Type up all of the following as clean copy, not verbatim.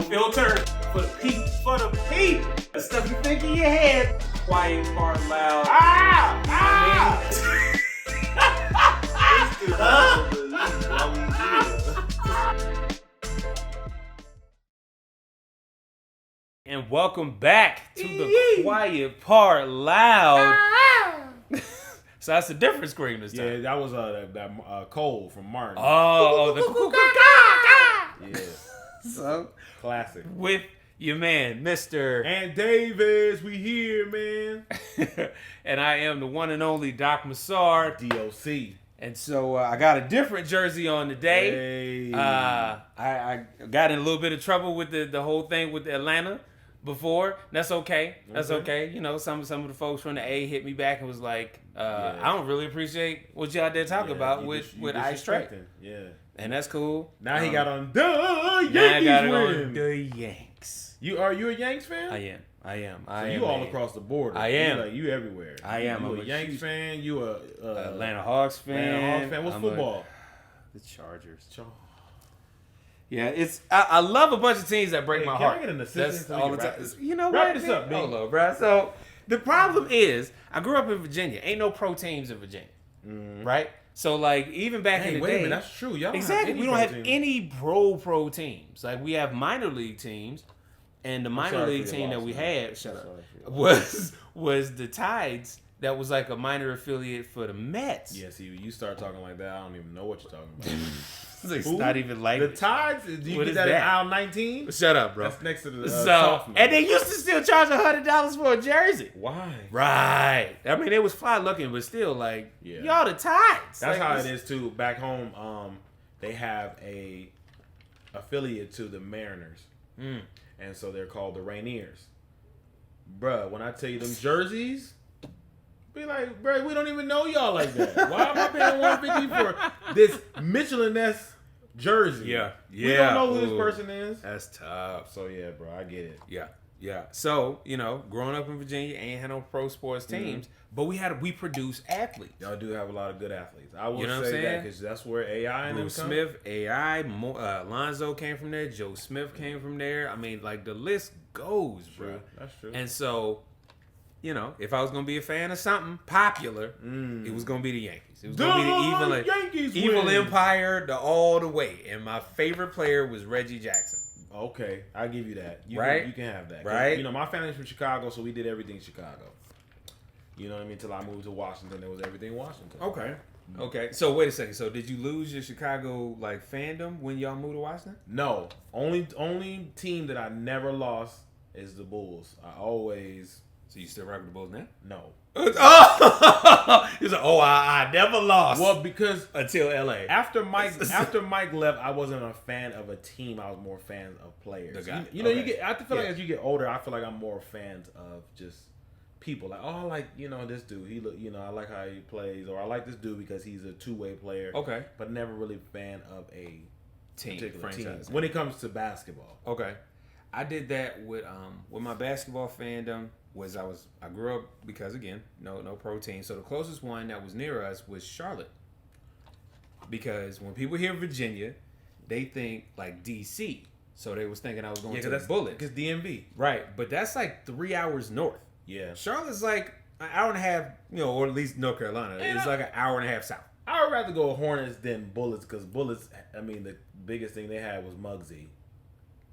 filter for the peep, The stuff you think in your head, quiet part loud. And welcome back to the quiet part loud. So that's a different scream this time. Yeah, that was that Cole from Martin. Oh, the yeah. So Classic. with your man, Mr. And Davis, we here, man. And I am the one and only Doc Massar. DOC. And so I got a different jersey on today. Hey. I got in a little bit of trouble with the whole thing with Atlanta before. That's okay. That's okay. You know, some of the folks from the A hit me back and was like, I don't really appreciate what you out there talking about with Ice Track. Yeah. And that's cool. Now he got on the Yankees now I got it win. on the Yanks. Are you a Yanks fan? I am. So you all across the border. I am. You everywhere. I am. You a Yanks fan? You a Atlanta Hawks fan. What's football? The Chargers. Yeah, I love a bunch of teams that break my heart. Can I get an assistant? That's all the time. You know wrap what? this up, man. Hold on, bro. So the problem is, I grew up in Virginia. Ain't no pro teams in Virginia, right? So like even back in the day, wait a minute, that's true. Y'all exactly. Don't we don't have any pro teams. Like we have minor league teams, and the minor league team that we had was the Tides. That was like a minor affiliate for the Mets. Yeah, see, you start talking like that, I don't even know what you're talking about. It's not even like the Tides. Do you what get is that that? in aisle 19? Shut up, bro. That's next to the and they used to still charge $100 for a jersey. Why? Right. I mean, it was fly looking, but still, like, y'all the Tides. That's like, how it is too. Back home, they have a affiliate to the Mariners, and so they're called the Rainiers. Bruh, when I tell you them jerseys. Be like, bro, we don't even know y'all like that. Why am I paying $150 for this Michelin-esque jersey? Yeah. We don't know who this person is. That's tough. So, yeah, bro, I get it. Yeah. So, you know, growing up in Virginia, ain't had no pro sports teams, but we produce athletes. Y'all do have a lot of good athletes. I will say that because that's where AI and Bruce them Smith, Lonzo came from there. Joe Smith came from there. I mean, like, the list goes, bro. That's true. And so, you know, if I was gonna be a fan of something popular, it was gonna be the Yankees. It was gonna be the evil empire, all the way. And my favorite player was Reggie Jackson. Okay, I'll give you that. You can have that. Right. You know, my family's from Chicago, so we did everything Chicago. You know what I mean? Till I moved to Washington, it was everything Washington. Okay. So wait a second. So did you lose your Chicago like fandom when y'all moved to Washington? No. Only team that I never lost is the Bulls. I always. So you still rock with the Bulls now? No. He's like, I never lost. Well, because until LA. After Mike left, I wasn't a fan of a team. I was more fans of players. You know, I feel like as you get older, I feel like I'm more fans of just people. Like, I like, you know, this dude. He look, you know, I like how he plays, or I like this dude because he's a two-way player. Okay. But never really a fan of a particular team when it comes to basketball. Okay. I did that with my basketball fandom. I grew up because again, no pro team. So the closest one that was near us was Charlotte. Because when people hear Virginia, they think like DC. So they was thinking I was going to the Bullets. Because DMV. Right. But that's like 3 hours north. Yeah. Charlotte's like an hour and a half, you know, or at least North Carolina. It's like an hour and a half south. I would rather go Hornets than Bullets because Bullets, I mean, the biggest thing they had was Muggsy.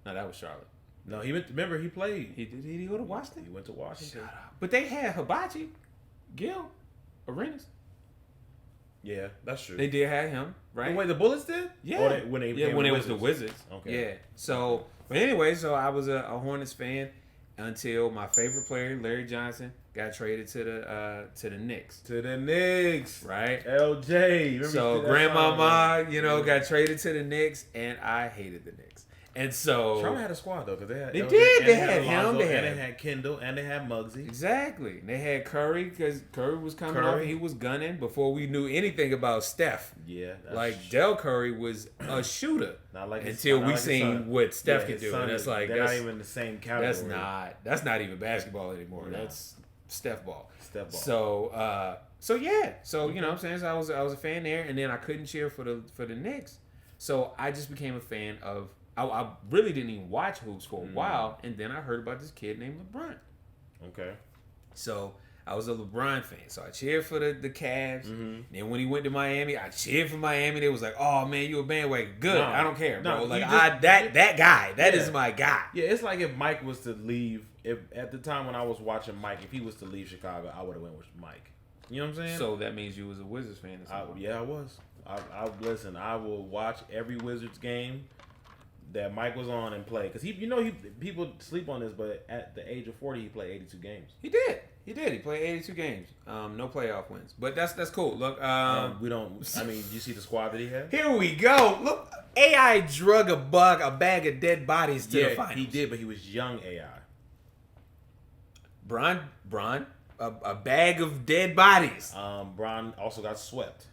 No, that was Charlotte. No, remember he played. Did he go to Washington? He went to Washington. Shut up. But they had Hibachi, Gil, Arenas. Yeah, that's true. They did have him, right? Oh, wait, the Bullets did? Yeah. When it was the Wizards. Okay. Yeah. So, but anyway, so I was a Hornets fan until my favorite player, Larry Johnson, got traded to the Knicks. To the Knicks. Right? LJ. So Grandmama, got traded to the Knicks, and I hated the Knicks. And so Charlotte had a squad though, because they had They had him. They had Kendall, and they had Muggsy. Exactly. They had Curry because Curry was coming off and he was gunning before we knew anything about Steph. Yeah. Like Del Curry was a shooter until we seen what Steph could do. And that's like they're not even the same category. That's not even basketball anymore. No. That's Steph ball. So you know what I'm saying. So I was a fan there, and then I couldn't cheer for the Knicks. So I just became a fan of I really didn't even watch hoops for a while, and then I heard about this kid named LeBron. Okay. So I was a LeBron fan, so I cheered for the Cavs. Then when he went to Miami, I cheered for Miami. They was like, "Oh man, you a bandwagon? Good, I don't care, bro. Like that guy, that is my guy." Yeah, it's like if Mike was to leave. If at the time when I was watching Mike, if he was to leave Chicago, I would have went with Mike. You know what I'm saying? So that means you was a Wizards fan. Yeah, I was. I listen. I will watch every Wizards game that Mike was on and play, because people sleep on this, but at the age of 40, he played 82 games. He did. He played 82 games. No playoff wins, but that's cool. Look, we don't. I mean, you see the squad that he had. Here we go. Look, AI drug a bag of dead bodies to the finals. He did, but he was young AI. Bron, a bag of dead bodies. Bron also got swept.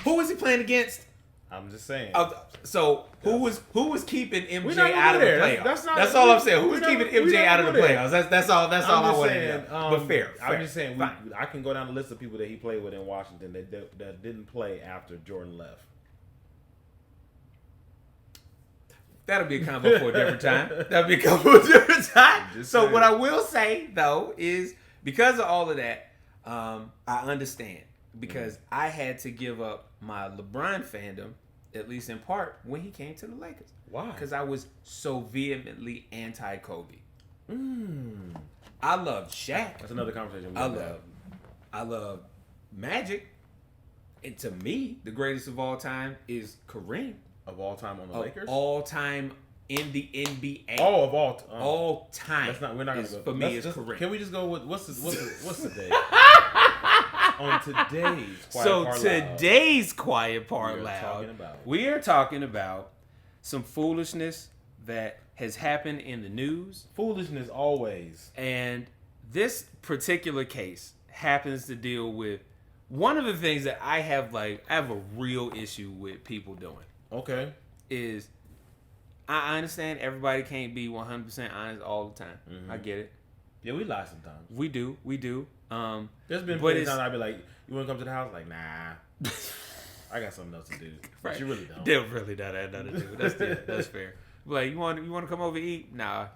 Who was he playing against? I'm just saying. So who was keeping MJ out of the playoffs? That's all I'm saying. Who was keeping MJ out of the playoffs? That's all I want to know. But fair. I'm just saying. I can go down the list of people that he played with in Washington that didn't play after Jordan left. That'll be a combo for a different time. So what I will say though is, because of all of that, I understand. Because I had to give up my LeBron fandom, at least in part, when he came to the Lakers. Why? Because I was so vehemently anti-Kobe. I loved Shaq. That's another conversation. I love Magic. And to me, the greatest of all time is Kareem. Of all time on the Lakers? All time in the NBA. Oh, of all time. All time. We're not going to go. For me, it's Kareem. Can we just go with what's the day? On today's Quiet Part Loud, we are talking about some foolishness that has happened in the news. Foolishness always. And this particular case happens to deal with one of the things that I have a real issue with people doing. Okay. Is I understand everybody can't be 100% honest all the time. I get it. Yeah, we lie sometimes. We do. There's been plenty of times I'd be like, "You want to come to the house?" Like, nah, I got something else to do. Right. But you really don't. They really don't have nothing to do. That's fair. Like, you want to come over and eat? Nah,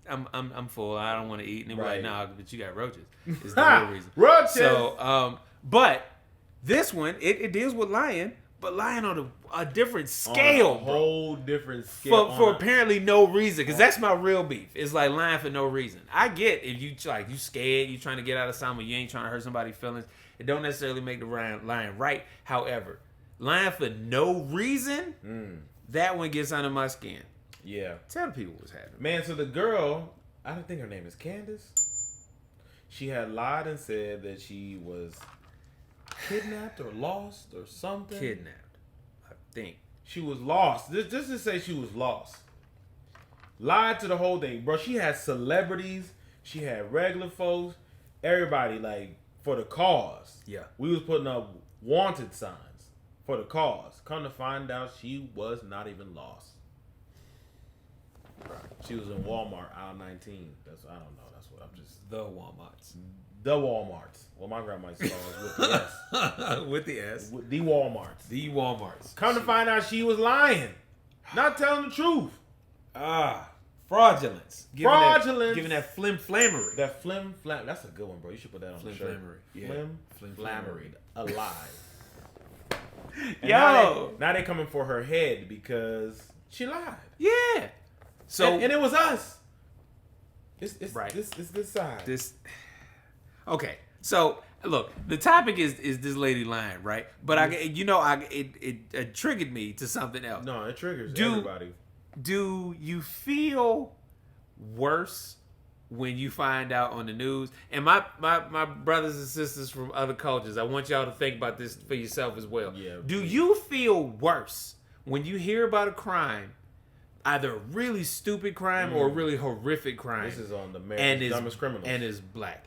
I'm full. I don't want to eat. And they're like, nah, but you got roaches. Is the real reason. Roaches. So, but this one it deals with lying. But lying on a different scale, on a whole different scale. For apparently no reason. Because that's my real beef. It's like lying for no reason. I get if you scared, you trying to get out of something, you ain't trying to hurt somebody's feelings. It don't necessarily make the lying right. However, lying for no reason, that one gets under my skin. Yeah. Tell the people what's happening. Man, so the girl, I don't think her name is Candace. She had lied and said that she was kidnapped or lost or something. Kidnapped, I think. She was lost. Just to say she was lost. Lied to the whole thing. Bro, she had celebrities. She had regular folks. Everybody, for the cause. Yeah. We was putting up wanted signs for the cause. Come to find out, she was not even lost. Right. She was in Walmart, aisle 19. I don't know. That's what I'm just... The Walmarts. The Walmarts. Well, my grandma used to call us with the S. With the S. The Walmarts. The Walmarts. Come to find out, she was lying. Not telling the truth. Fraudulence. Giving that flim-flamery. That flim-flam. That's a good one, bro. You should put that on the shirt. Flim-flamery. Alive. Yo. Now they coming for her head because she lied. Yeah. So and it was us. It's right. This side. Okay. So look, the topic is this lady lying, right? But it triggered me to something else. No, it triggers everybody. Do you feel worse when you find out on the news? And my brothers and sisters from other cultures, I want y'all to think about this for yourself as well. Yeah. Do you feel worse when you hear about a crime, either a really stupid crime or a really horrific crime? This is on the America's Dumbest Criminals. And it's black.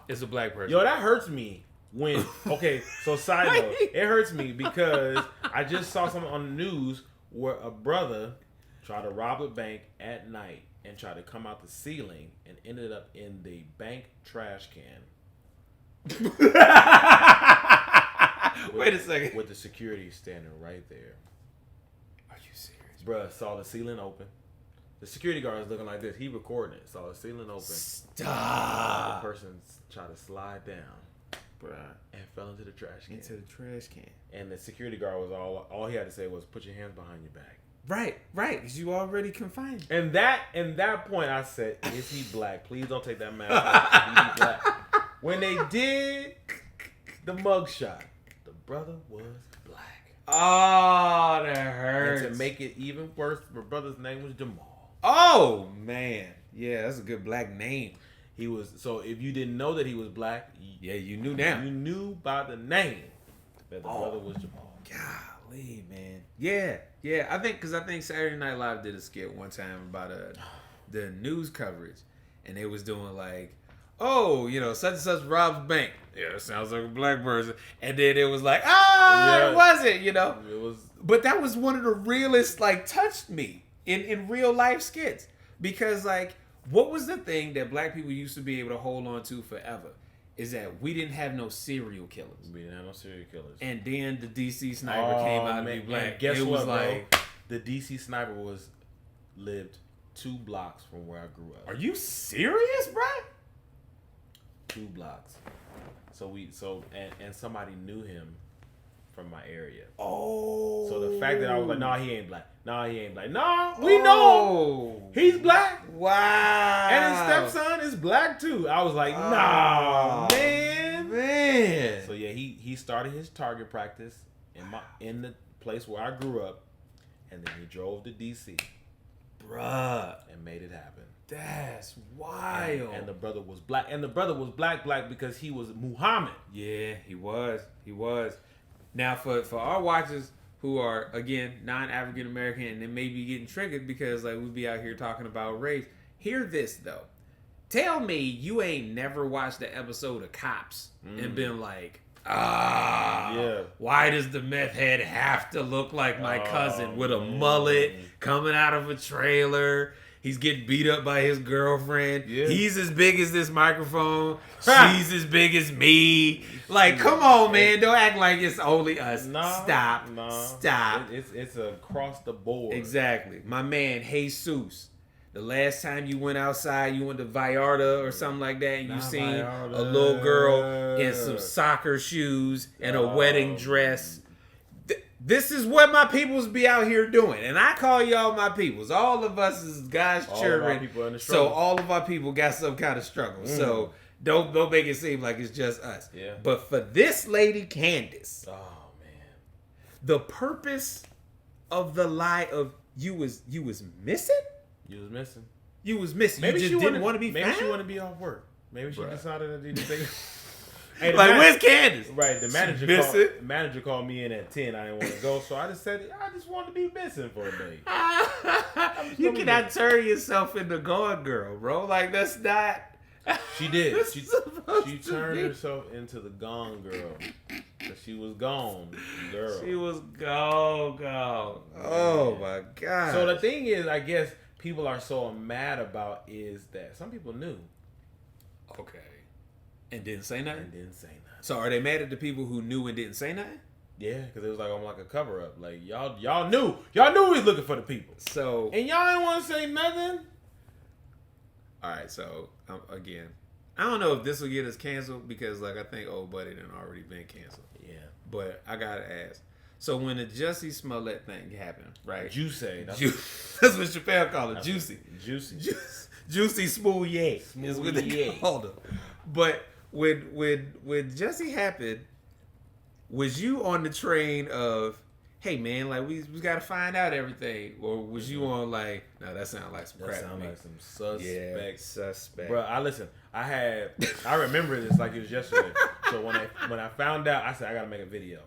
It's a black person. Yo, that hurts me when... Okay, so side note. It hurts me because I just saw something on the news where a brother tried to rob a bank at night and tried to come out the ceiling and ended up in the bank trash can. Wait a second. With the security standing right there. Are you serious? Bruh, saw the ceiling open. The security guard was looking like this. He recording it. Saw the ceiling open. Stop. The person tried to slide down, bruh, and fell into the trash can. And the security guard was all he had to say was, "Put your hands behind your back." Right. Because you already confined. And that point, I said, "Is he black? Please don't take that mask off. Is he black?" When they did the mugshot, the brother was black. Oh, that hurts. And to make it even worse, my brother's name was Jamal. Oh man, yeah, that's a good black name. He was, so if you didn't know that he was black, you knew now. You knew by the name that the brother was Jamal. Golly, man. Yeah. I think Saturday Night Live did a skit one time about the news coverage, and they was doing like, oh, such and such robs bank. Yeah, it sounds like a black person. And then it was like, it wasn't, It was, but that was one of the realest, like, touched me in real life skits, because like, what was the thing that black people used to be able to hold on to forever? Is that we didn't have no serial killers. We didn't have no serial killers. And then the DC sniper came out to be black. And guess what, bro? The DC sniper lived 2 blocks from where I grew up. Are you serious, bro? 2 blocks. And somebody knew him from my area. Oh. So the fact that I was like, he ain't black. No, we know him. He's black. Wow. And his stepson is black too. I was like, man. So yeah, he started his target practice in the place where I grew up, and then he drove to DC, bruh, and made it happen. That's wild. And the brother was black, black because he was Muhammad. Yeah, he was. Now for our watchers who are, again, non-African American, and they may be getting triggered because like we be out here talking about race, hear this though. Tell me you ain't never watched the episode of Cops and been like, why does the meth head have to look like my cousin with a mullet coming out of a trailer? He's getting beat up by his girlfriend. Yeah. He's as big as this microphone. She's as big as me. Like, come on, man. Don't act like it's only us. Stop. It's across the board. Exactly. My man, Jesus. The last time you went outside, you went to Vallarta or something like that, and you seen a little girl in some soccer shoes and a wedding dress. This is what my peoples be out here doing. And I call y'all my peoples. All of us is God's children. So all of our people got some kind of struggle. So don't make it seem like it's just us. Yeah. But for this lady, Candace, the purpose of the lie of you was missing? You was missing. You was missing. Maybe you just didn't want to be found? Maybe she wanted to be off work. Maybe she decided that didn't think. Hey, where's Candace? Right, the manager called me in at 10. I didn't want to go, so I just said I just wanted to be missing for a day. You cannot turn yourself into Gone Girl, bro. Like that's not. She did. She turned herself into the Gone Girl. But she was gone, girl. She was gone. Oh my God. So the thing is, I guess people are so mad about is that some people knew. Okay. And didn't say nothing? So are they mad at the people who knew and didn't say nothing? Yeah, because it was like almost like a cover up. Like y'all knew we was looking for the people. So and y'all didn't want to say nothing. All right, so again, I don't know if this will get us canceled because like I think Old Buddy done already been canceled. Yeah, but I gotta ask. So when the Jussie Smollett thing happened, right? Juicy. That's what Chappelle called it. Juicy smooth yay is what they called him. But when Jussie happened, was you on the train of, hey man, like we gotta find out everything, or was you on like, no, that sounds like some crap. That sounds like some suspect. Suspect. Bro, I remember this like it was yesterday. So when I found out, I said I gotta make a video.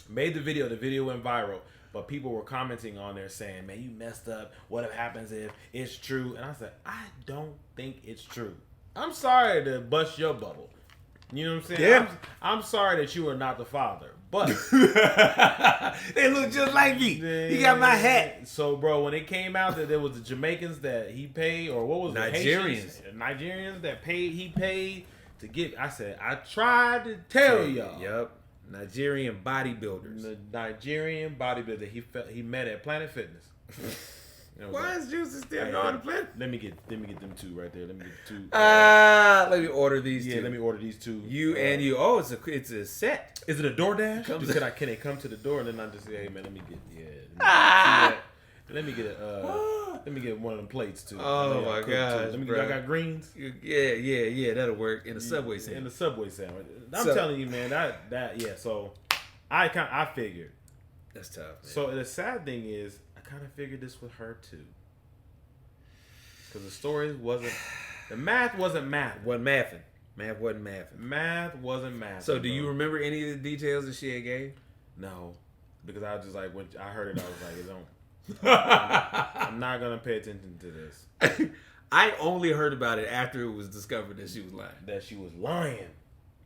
Made the video went viral, but people were commenting on there saying, man, you messed up. What happens if it's true? And I said, I don't think it's true. I'm sorry to bust your bubble. You know what I'm saying? Yeah. I'm sorry that you are not the father. But they look just like me. He got my hat. So, bro, when it came out that there was the Jamaicans that he paid, or what was it? Nigerians that he paid to get. I said, I tried to tell y'all. Yep. Nigerian bodybuilders. The Nigerian bodybuilder he met at Planet Fitness. Why is Juicy still going to play? Let me get them two right there. Let me get the two. Let me order these two. Yeah, let me order these two. You and you. Oh, it's a set. Is it a DoorDash? Can they come to the door and then I just say, hey man, let me get let me get one of them plates too. Oh my god! Let me get. I got greens. Yeah. That'll work in a Subway sandwich. In the Subway sandwich. I'm telling you, man. That yeah. So I figured. That's tough. Man. So the sad thing is, I kind of figured this with her too, because the story wasn't. The math wasn't math. Wasn't mathing. Math wasn't mathing. Math wasn't math. So do you remember any of the details that she had gave? No, because I was just like when I heard it, I was like, it don't. I'm not gonna pay attention to this. I only heard about it after it was discovered that she was lying.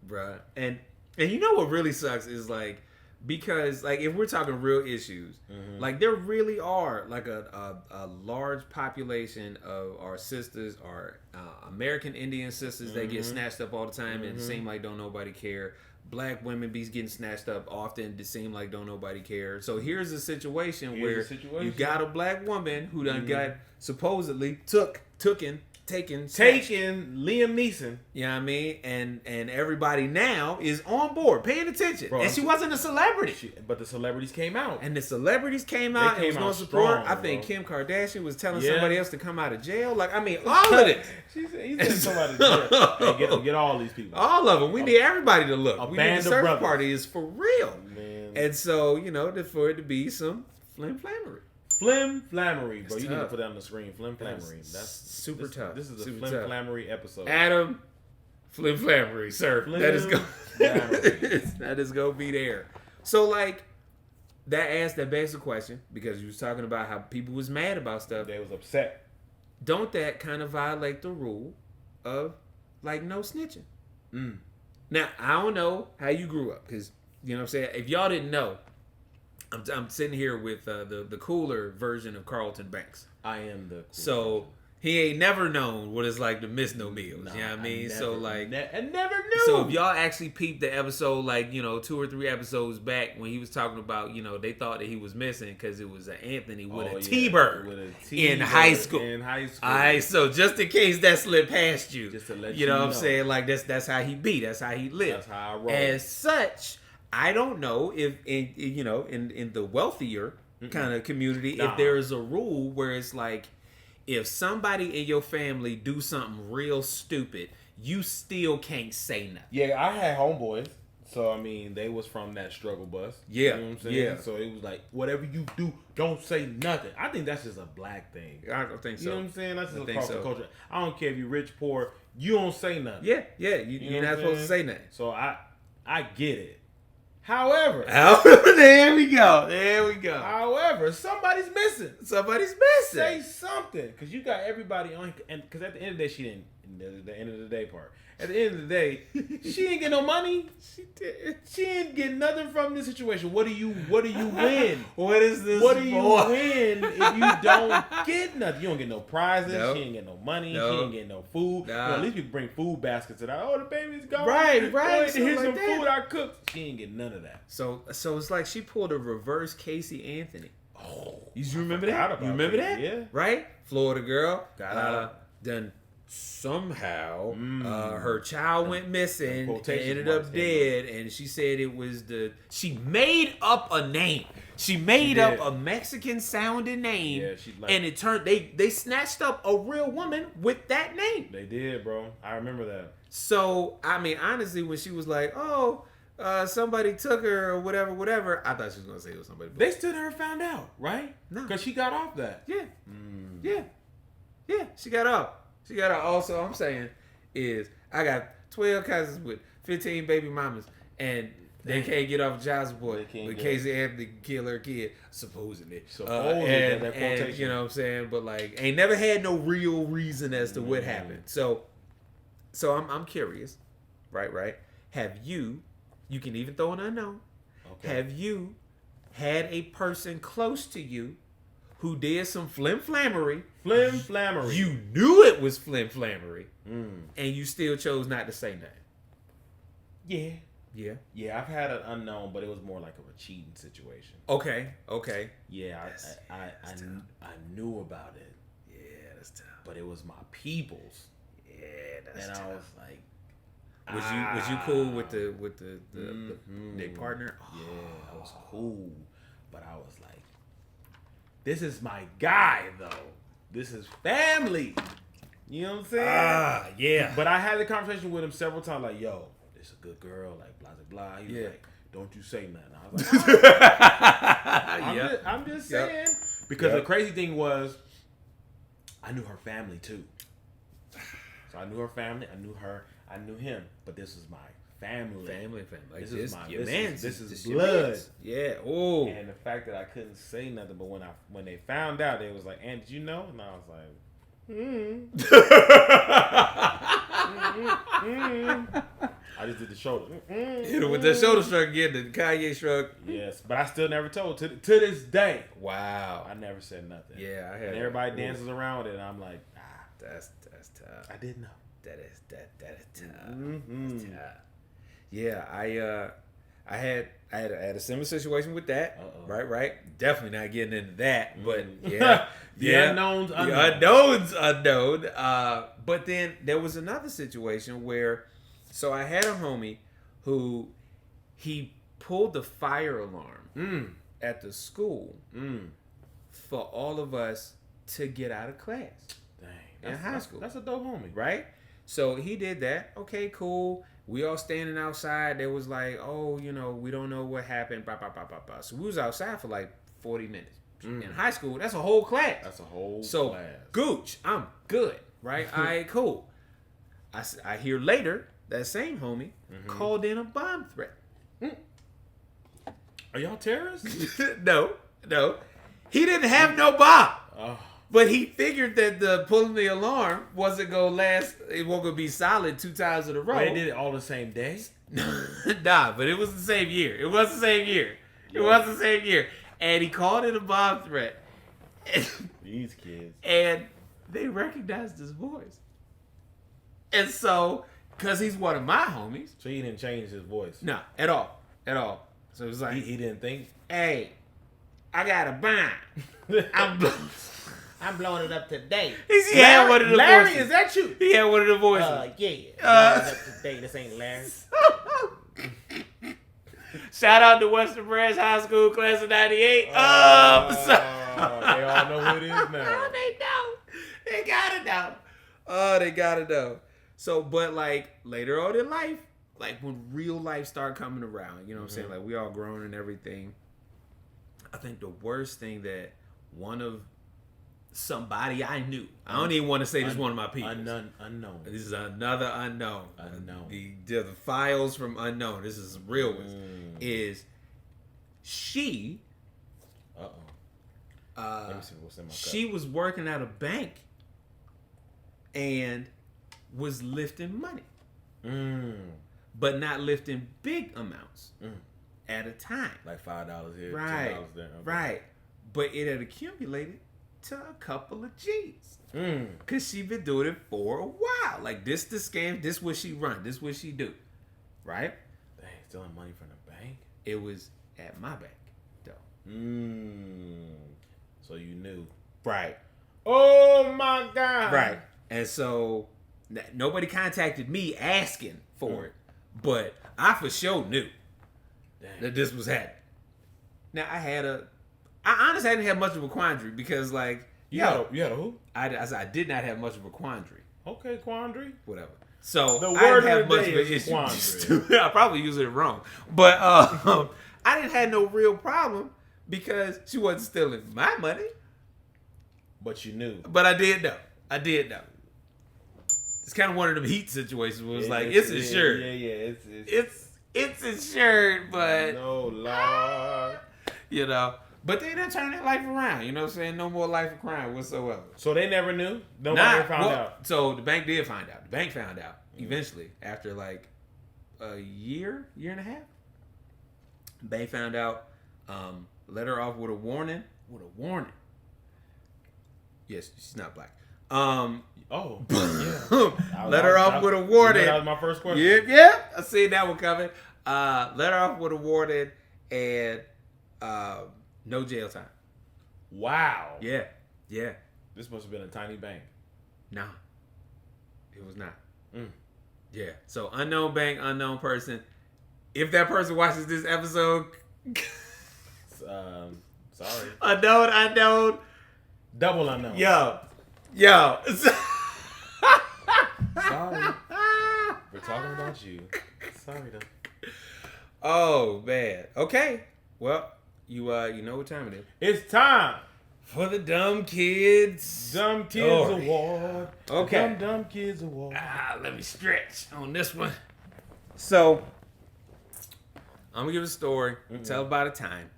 Bruh. And you know what really sucks is like, because like if we're talking real issues, like there really are like a large population of our sisters, our American Indian sisters that get snatched up all the time and it seem like don't nobody care. Black women be getting snatched up often. It seem like don't nobody care. So here's a situation where you got a black woman who done got supposedly taken Liam Neeson. You know what I mean? And everybody now is on board, paying attention. Bro, and she wasn't a celebrity. But the celebrities came out. And the celebrities came out and was going to support. Strong, I think Kim Kardashian was telling somebody else to come out of jail. Like, I mean, all of it. He said come out of jail. Hey, get all these people. All of them. We need everybody to look. We need the search party is for real. Man. And so, you know, for it to be some flim-flamery. Flim-flamery, bro. You need to put that on the screen. Flim-flamery. That's super tough. This is a flim-flamery episode. Adam, flim-flamery, sir. That is gonna be there. So like that begs the question, because you was talking about how people was mad about stuff. They was upset. Don't that kind of violate the rule of like no snitching? Now I don't know how you grew up, because you know what I'm saying. If y'all didn't know, I'm sitting here with the cooler version of Carlton Banks. I am the cooler so version. He ain't never known what it's like to miss no meals. You know what I mean? So like, and never knew. So if y'all actually peeped the episode, like 2 or 3 episodes back when he was talking about, they thought that he was missing because it was an Anthony with a T-bird in high school. All right, so just in case that slipped past you, just to let you know what I'm saying, like that's how he be, that's how he live. That's how I roll. As such, I don't know if in the wealthier kind of community, if there is a rule where it's like, if somebody in your family do something real stupid, you still can't say nothing. Yeah, I had homeboys. So, I mean, they was from that struggle bus. Yeah. You know what I'm saying? Yeah. So, it was like, whatever you do, don't say nothing. I think that's just a black thing. I don't think so. You know what I'm saying? That's just across the culture. I don't care if you're rich, poor. You don't say nothing. Yeah. You're not supposed to say nothing. So, I get it. However, there we go. However, somebody's missing. Say something, because you got everybody on. And because at the end of the day, she didn't. The end of the day part. At the end of the day, she didn't get no money. She didn't get nothing from this situation. What do you win? What is this? What do you win if you don't get nothing? You don't get no prizes. Nope. She ain't get no money. Nope. She ain't get no food. Nah. At least you bring food baskets to that. Oh, the baby's gone. Right. Here's some food I cooked. She ain't get none of that. So it's like she pulled a reverse Casey Anthony. Oh, you remember that? You remember that? Yeah. Right? Florida girl. Got out. Done. Somehow her child went missing and ended up dead, and she said it was she made up a name. She made up a Mexican sounding name, and it turned they snatched up a real woman with that name. They did, bro. I remember that. So I mean, honestly, when she was like, somebody took her or whatever, I thought she was gonna say it was somebody. They stood her and found out, right? No, because she got off that. Yeah, she got off. She got also, I'm saying, is I got 12 cousins with 15 baby mamas, and they can't get off child support. But Casey Anthony kill her kid, supposedly. And you know what I'm saying? But like, ain't never had no real reason as to what happened. So I'm curious, right? Have you can even throw an unknown. Okay. Have you had a person close to you who did some flim-flamery? You knew it was flim-flamery, and you still chose not to say nothing. Yeah. Yeah, I've had an unknown, but it was more like of a cheating situation. Okay. Yeah, I knew about it. Yeah, that's tough. But it was my people's. Yeah, that's tough. And I was like, was you cool with the their partner? Yeah, I was cool, but I was like, this is my guy though. This is family. You know what I'm saying? Yeah. But I had the conversation with him several times, like, yo, this is a good girl, like blah blah blah. He was like, don't you say nothing. I was like, I'm just saying. Because the crazy thing was, I knew her family too. So I knew her family, I knew her, I knew him, but this is my family. Like this is my your this is blood. Yeah. Oh. And the fact that I couldn't say nothing, but when they found out, they was like, "And did you know?" And I was like, I just did the shoulder. Hit it with the shoulder shrug again, the Kanye shrug. Yes, but I still never told to this day. Wow. I never said nothing. Yeah, I had. And everybody dances around it, and I'm like, that's tough. I didn't know. That is tough. That's tough. Yeah, I had a similar situation with that. Right. Definitely not getting into that, but yeah, the unknown's unknown. But then there was another situation where, so I had a homie who he pulled the fire alarm at the school for all of us to get out of class. Dang, in high school. That's a dope homie, right? So he did that. Okay, cool. We all standing outside. They was like, oh, we don't know what happened. Blah, blah, blah, blah, blah. So we was outside for like 40 minutes. In high school, that's a whole class. That's a whole class. So, Gooch, I'm good, right? All right, cool. I hear later, that same homie called in a bomb threat. Are y'all terrorists? No. He didn't have no bomb. Oh. But he figured that the pulling the alarm wasn't gonna last. It wasn't gonna be solid 2 times in a row. They did it all the same day. Nah, but it was the same year. And he called it a bomb threat. These kids. And they recognized his voice. And so, because he's one of my homies. So he didn't change his voice? No, at all. So it was like, he didn't think? Hey, I got a bomb. I'm blowing it up today. He had one of the Larry, voices. Is that you? He had one of the voices. Yeah. Blowing it up today. This ain't Larry. Shout out to Western Branch High School, class of 98. They all know who it is now. They know. They gotta know. Oh, they gotta know. So, but like later on in life, like when real life started coming around, you know what I'm saying? Like we all grown and everything. I think the worst thing that one of somebody I knew. I don't even want to say this one of my people. Unknown. This is another unknown. Unknown. The files from unknown. This is real ones. Is she? Let me see what's in my cup. She was working at a bank and was lifting money, but not lifting big amounts at a time. Like $5 here, right, $10 there. Okay. Right. But it had accumulated to a couple of G's. Because she been doing it for a while. Like, this the scam. This what she run. This what she do. Right? Dang, stealing money from the bank? It was at my bank, though. So you knew. Right. Oh, my God. Right. And so, nobody contacted me asking for it. But I for sure knew that this was happening. Now, I honestly didn't have much of a quandary because, like, you had a who? I did not have much of a quandary. Okay, quandary. Whatever. So the I word didn't have of the much day of an is issue. quandary. I probably used it wrong, but I didn't have no real problem because she wasn't stealing my money. But you knew. But I did know. It's kind of one of them heat situations where it's like it's insured. Yeah. It's insured, but no Lord. You know. But they didn't turn their life around. You know what I'm saying? No more life of crime whatsoever. So they never knew? Nobody found out? So the bank did find out. The bank found out eventually after like a year and a half. The bank found out. Let her off with a warning. Yes, she's not black. Yeah. Let her off with a warning. That was my first question. Yeah. I see that one coming. Let off with a warning and no jail time. Wow. Yeah. This must have been a tiny bank. Nah, it was not. Yeah. So unknown bank, unknown person. If that person watches this episode, sorry. Unknown. Double unknown. Yo. Sorry. We're talking about you. Sorry though. Oh man. Okay. Well, you know what time it is. It's time for the Dumb Kids Award. Okay. Dumb Kids Award. Let me stretch on this one. So, I'm gonna give a story. Tell about a time.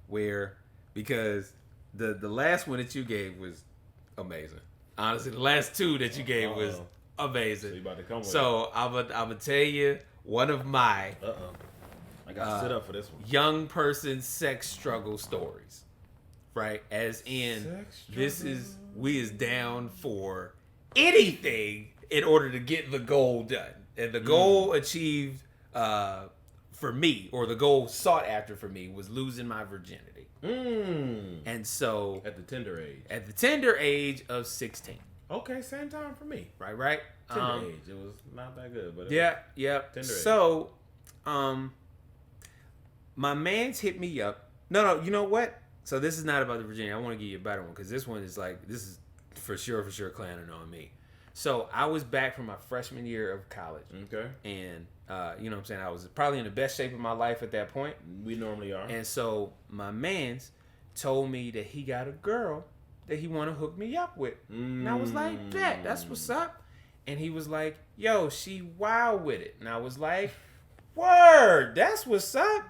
Where, because the last one that you gave was amazing. Honestly, the last two that you gave was amazing. So you about to come with so I'm gonna tell you one of my I got to sit up for this one. Young person sex struggle stories. Right? As in, we is down for anything in order to get the goal done. And the goal achieved for me, or the goal sought after for me, was losing my virginity. And so... At the tender age of 16. Okay, same time for me. Right? Tender age. It was not that good, but... Yeah. Tender So, my man's hit me up. No, you know what? So this is not about the virginity. I want to give you a better one, because this one is this is for sure clowning on me. So I was back from my freshman year of college. Okay. And, you know what I'm saying? I was probably in the best shape of my life at that point. We normally are. And so my man's told me that he got a girl that he want to hook me up with. And I was like, bet, that's what's up. And he was like, yo, she wild with it. And I was like, word, that's what's up.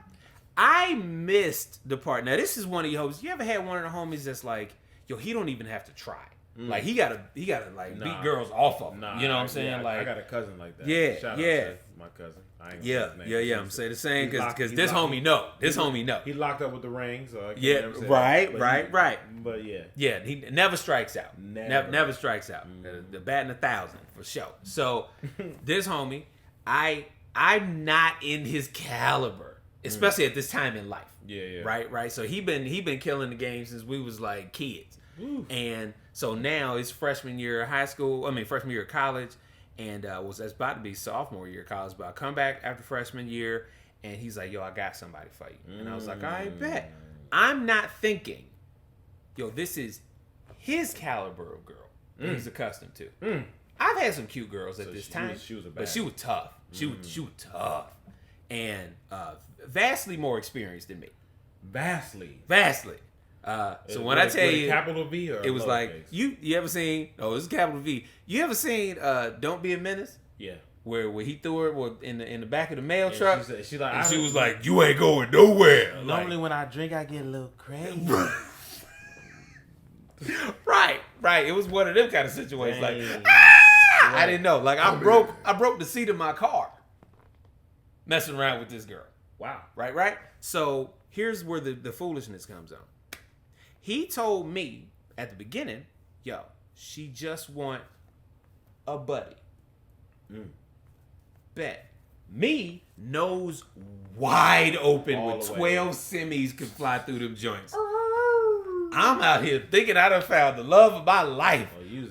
I missed the part. Now, this is one of your homies. You ever had one of the homies that's like, yo, he don't even have to try. Like, he gotta like beat girls off of him. You know what I'm saying? Yeah, like, I got a cousin like that. Yeah, Shout out to my cousin. I ain't yeah. I'm saying the same because this homie know. He locked up with the ring, so I can't yeah, never say right. But yeah. Yeah, he never strikes out. Never strikes out. The batting 1,000 for sure. So this homie, I'm not in his caliber, especially at this time in life. Yeah. Right. So he been killing the game since we was like kids. Oof. And so now it's freshman year of college, and that's about to be sophomore year of college. But I come back after freshman year, and he's like, yo, I got somebody for you. And I was like, I bet. I'm not thinking, yo, this is his caliber of girl that he's accustomed to. I've had some cute girls at this time, but she was tough. She was tough. And vastly more experienced than me. Vastly. So when I tell you, capital V or it was like you ever seen? Oh, this is capital V. You ever seen "Don't Be a Menace"? Yeah. Where he threw her in the back of the mail truck. She was like, "You ain't going nowhere." Normally, when I drink, I get a little crazy. Right. It was one of them kind of situations. Like, I didn't know. Like, I broke the seat of my car messing around with this girl. Wow. Right. So here's where the foolishness comes on. He told me at the beginning, yo, she just want a buddy. Bet. Me, nose wide open all with 12 semis could fly through them joints. I'm out here thinking I done found the love of my life.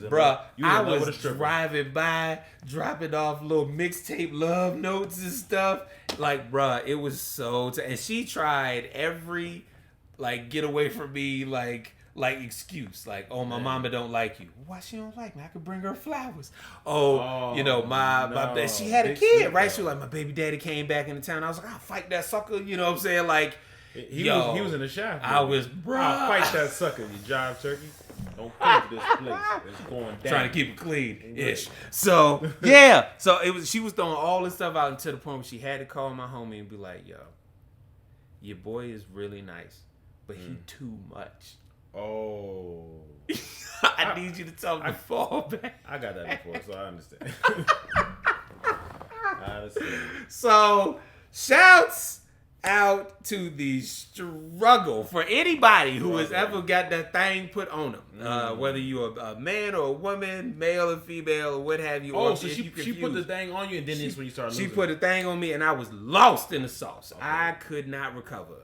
Bruh, I was driving by, dropping off little mixtape love notes and stuff. Like, bruh, it was so... and she tried every... like, get away from me, like excuse. Like, oh, my mama don't like you. Why she don't like me? I could bring her flowers. My she had a kid, right? She was like, my baby daddy came back into town. I was like, I'll fight that sucker. You know what I'm saying? Like, he was in the shaft. I was, bro. I'll fight that sucker, you jive turkey. Don't come to this place. It's going down. Trying to keep it clean-ish. So, yeah. So, she was throwing all this stuff out to the point where she had to call my homie and be like, yo, your boy is really nice. But he too much. Oh. I need you to tell him to fall back. I got that before, so I understand. I understand. So, shouts out to the struggle for anybody who has ever got that thing put on them. Whether you're a man or a woman, male or female, or what have you. Oh, so she put the thing on you, and then it's when you start losing. She put the thing on me, and I was lost in the sauce. Okay. I could not recover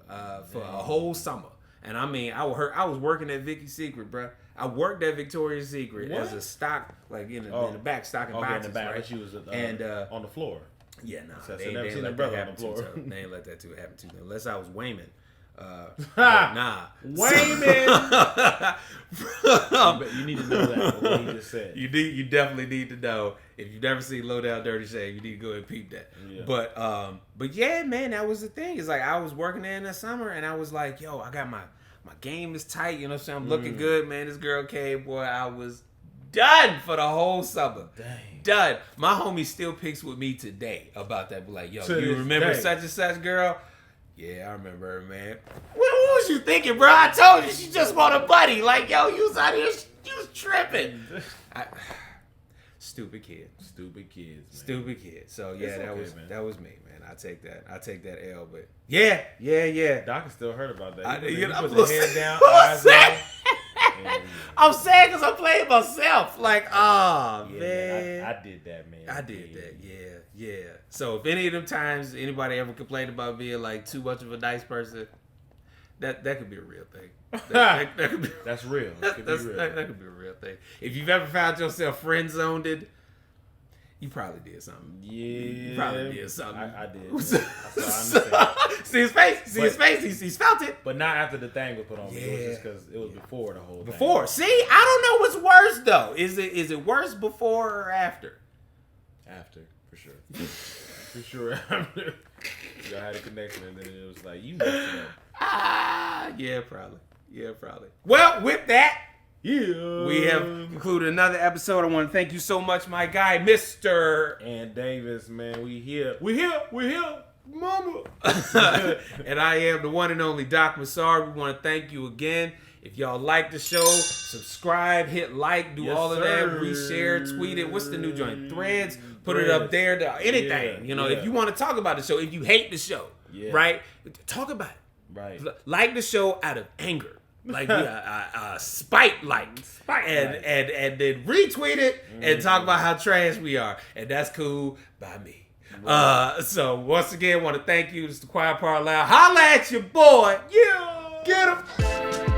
for a whole summer. And I mean, I was working at Vicky's Secret, bro. I worked at Victoria's Secret as a stock, like in the back, stocking boxes, in the back, right? She was on the floor. Yeah, no, So they never ain't seen let a brother that on the floor. They ain't let that too happen to me unless I was Wayman. Nah, Wayman. You need to know that what he just said. You definitely need to know. If you've never seen Low Down Dirty Shame, you need to go and peep that. Yeah. But yeah, man, that was the thing. It's like I was working there in the summer, and I was like, yo, I got my game is tight. You know what I'm saying? I'm looking good, man. This girl came, boy. I was done for the whole summer. Dang. Done. My homie still picks with me today about that. Be like, yo, you remember such and such girl? Yeah, I remember her, man. What was you thinking, bro? I told you she just want a buddy. Like, yo, you was out here, you was tripping. Stupid kids, man. Stupid kids. So yeah, that was me, man. I take that L, but yeah. Doc is still hurt about that. You put the head down, eyes down. I'm sad because I'm playing myself. Like, man. I did that, man. I did that, yeah. So if any of them times anybody ever complained about being like too much of a nice person, that could be a real thing. That could be, that's real. That could be real. That could be a real thing. If you've ever found yourself friend zoned, you probably did something. Yeah, you probably did something. I did. I see his face. He's felt it. But not after the thing was put on me. It was just because it was before the whole thing. Before. See, I don't know what's worse though. Is it worse before or after? After, for sure. For sure after. Y'all had a connection, and then it was like, you messed up. Yeah, probably. Well, with that, we have concluded another episode. I want to thank you so much, my guy, Mr. and Davis, man. We here, mama. And I am the one and only Doc Massar. We want to thank you again. If y'all like the show, subscribe, hit like, do all of that, reshare, tweet it. What's the new joint? Threads. Put it up there. Anything. If you want to talk about the show, if you hate the show, right? Talk about it. Right. Like the show out of anger. Like spite, and then retweet it and talk about how trash we are, and that's cool by me. So once again, want to thank you. This is the Quiet Part Loud. Holla at your boy. Yeah, get him.